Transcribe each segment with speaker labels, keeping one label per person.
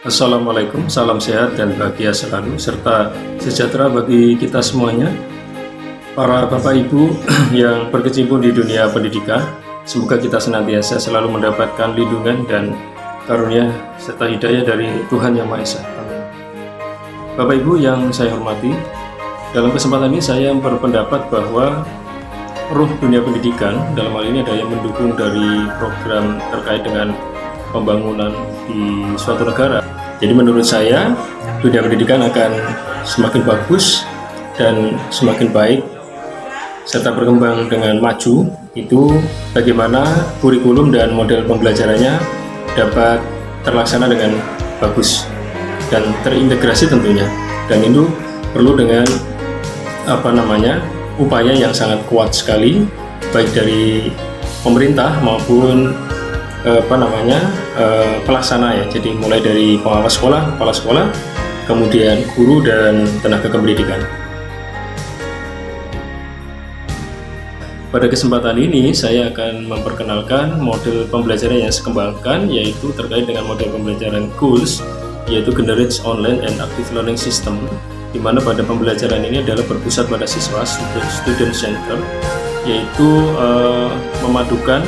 Speaker 1: Assalamualaikum, salam sehat dan bahagia selalu, serta sejahtera bagi kita semuanya. Para Bapak Ibu yang berkecimpung di dunia pendidikan, semoga kita senantiasa selalu mendapatkan lindungan dan karunia serta hidayah dari Tuhan Yang Maha Esa. Amin. Bapak Ibu yang saya hormati, dalam kesempatan ini saya berpendapat bahwa ruh dunia pendidikan dalam hal ini ada yang mendukung dari program terkait dengan pembangunan di suatu negara. Jadi menurut saya dunia pendidikan akan semakin bagus dan semakin baik serta berkembang dengan maju itu bagaimana kurikulum dan model pembelajarannya dapat terlaksana dengan bagus dan terintegrasi tentunya, dan itu perlu dengan upaya yang sangat kuat sekali baik dari pemerintah maupun pelaksana ya. Jadi mulai dari pengawas sekolah, kepala sekolah, kemudian guru dan tenaga kependidikan. Pada kesempatan ini saya akan memperkenalkan model pembelajaran yang saya kembangkan, yaitu terkait dengan model pembelajaran GOLS, yaitu Generate Online and Active Learning System, di mana pada pembelajaran ini adalah berpusat pada siswa, student center, yaitu memadukan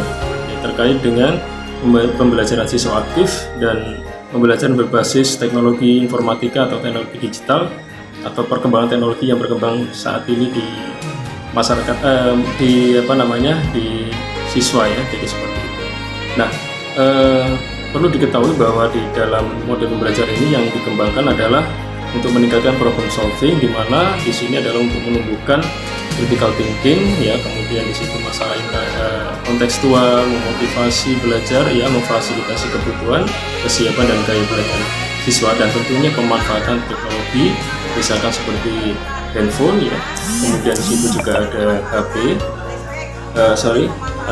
Speaker 1: terkait dengan pembelajaran siswa aktif dan pembelajaran berbasis teknologi informatika atau teknologi digital atau perkembangan teknologi yang berkembang saat ini di masyarakat, di siswa ya. Jadi seperti itu. Nah, perlu diketahui bahwa di dalam model pembelajaran ini yang dikembangkan adalah untuk meningkatkan problem solving, di mana di sini adalah untuk menumbuhkan critical thinking ya, kemudian di situ masalah kontekstual, memotivasi belajar ya, memfasilitasi kebutuhan, kesiapan dan gaya belajar siswa, dan tentunya pemanfaatan teknologi misalkan seperti handphone ya, kemudian di situ juga ada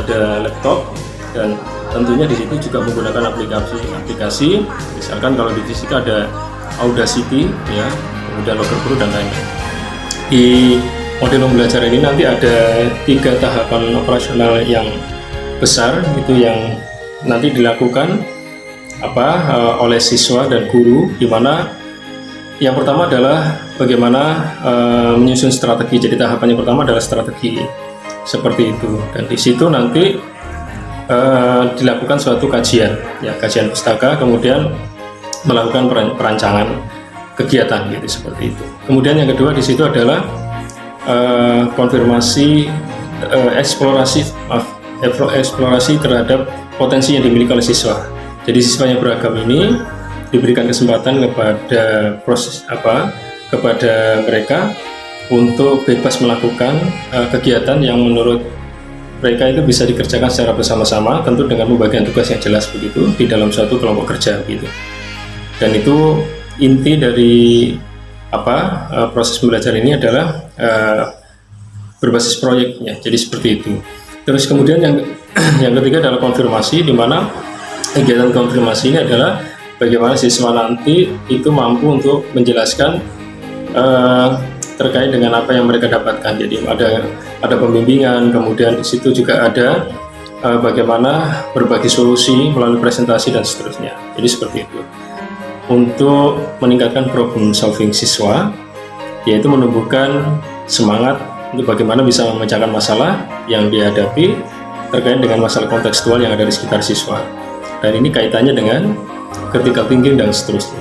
Speaker 1: ada laptop, dan tentunya di situ juga menggunakan aplikasi misalkan kalau di sini ada Audacity ya, kemudian Logger Pro dan lain-lain. Di model pembelajaran ini nanti ada 3 tahapan operasional yang besar, itu yang nanti dilakukan oleh siswa dan guru, di mana yang pertama adalah bagaimana menyusun strategi. Jadi tahapan yang pertama adalah strategi seperti itu, dan di situ nanti dilakukan suatu kajian ya, kajian pustaka, kemudian melakukan perancangan kegiatan gitu, seperti itu. Kemudian yang kedua di situ adalah konfirmasi eksplorasi terhadap potensi yang dimiliki oleh siswa. Jadi siswa yang beragam ini diberikan kesempatan kepada mereka untuk bebas melakukan kegiatan yang menurut mereka itu bisa dikerjakan secara bersama-sama, tentu dengan pembagian tugas yang jelas begitu di dalam suatu kelompok kerja gitu. Dan itu inti dari proses pembelajaran ini adalah berbasis proyek ya. Jadi seperti itu. Terus kemudian yang ketiga adalah konfirmasi, di mana kegiatan konfirmasi ini adalah bagaimana siswa nanti itu mampu untuk menjelaskan terkait dengan apa yang mereka dapatkan. Jadi ada pembimbingan, kemudian di situ juga ada bagaimana berbagi solusi melalui presentasi dan seterusnya. Jadi seperti itu. Untuk meningkatkan problem solving siswa, yaitu menumbuhkan semangat untuk bagaimana bisa memecahkan masalah yang dihadapi terkait dengan masalah kontekstual yang ada di sekitar siswa. Dan ini kaitannya dengan critical thinking dan seterusnya.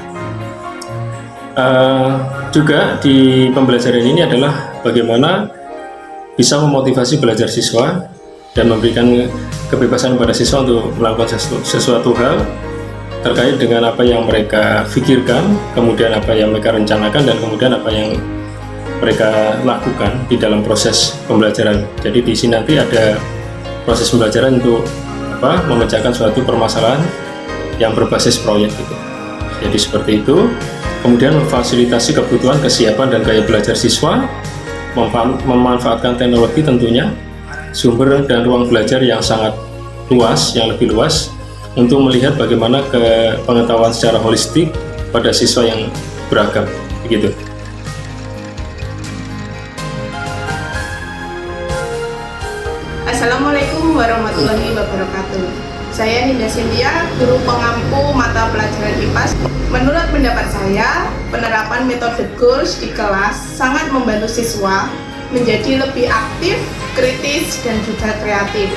Speaker 1: Juga di pembelajaran ini adalah bagaimana bisa memotivasi belajar siswa dan memberikan kebebasan kepada siswa untuk melakukan sesuatu hal terkait dengan apa yang mereka pikirkan, kemudian apa yang mereka rencanakan, dan kemudian apa yang mereka lakukan di dalam proses pembelajaran. Jadi di sini nanti ada proses pembelajaran untuk memecahkan suatu permasalahan yang berbasis proyek gitu. Jadi seperti itu. Kemudian memfasilitasi kebutuhan, kesiapan dan gaya belajar siswa, memanfaatkan teknologi tentunya, sumber dan ruang belajar yang sangat luas, yang lebih luas, untuk melihat bagaimana pengetahuan secara holistik pada siswa yang beragam begitu.
Speaker 2: Assalamualaikum warahmatullahi wabarakatuh. Saya Ninda Cynthia, guru pengampu mata pelajaran IPA. Menurut pendapat saya, penerapan metode goals di kelas sangat membantu siswa menjadi lebih aktif, kritis, dan juga kreatif.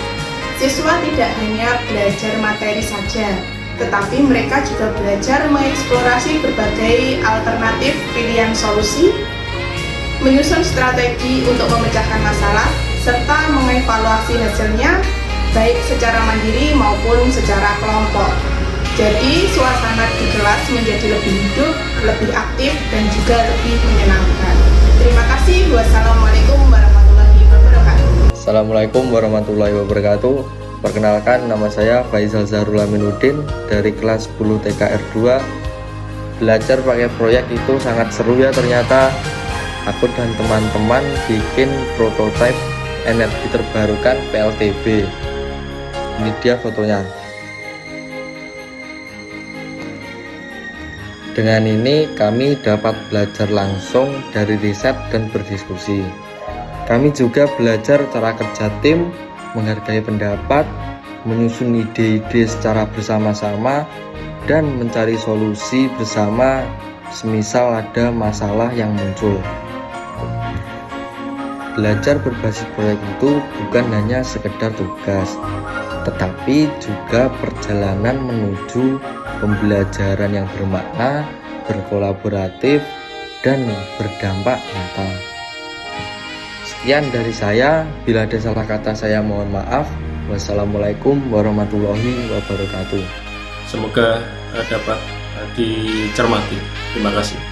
Speaker 2: Siswa tidak hanya belajar materi saja, tetapi mereka juga belajar mengeksplorasi berbagai alternatif pilihan solusi, menyusun strategi untuk memecahkan masalah, serta mengevaluasi hasilnya baik secara mandiri maupun secara kelompok. Jadi suasana di kelas menjadi lebih hidup, lebih aktif, dan juga lebih menyenangkan. Terima kasih. Wassalamualaikum warahmatullahi wabarakatuh.
Speaker 3: Assalamualaikum warahmatullahi wabarakatuh. Perkenalkan, nama saya Faisal Zahrul Aminuddin dari kelas 10 TKR 2. Belajar pakai proyek itu sangat seru ya ternyata. Aku dan teman-teman bikin prototipe energi terbarukan PLTB. Ini dia fotonya. Dengan ini kami dapat belajar langsung dari riset dan berdiskusi. Kami juga belajar cara kerja tim, menghargai pendapat, menyusun ide-ide secara bersama-sama, dan mencari solusi bersama semisal ada masalah yang muncul. Belajar berbasis proyek itu bukan hanya sekedar tugas, tetapi juga perjalanan menuju pembelajaran yang bermakna, berkolaboratif, dan berdampak nyata. Sekian dari saya, bila ada salah kata saya mohon maaf. Wassalamualaikum warahmatullahi wabarakatuh.
Speaker 1: Semoga dapat dicermati. Terima kasih.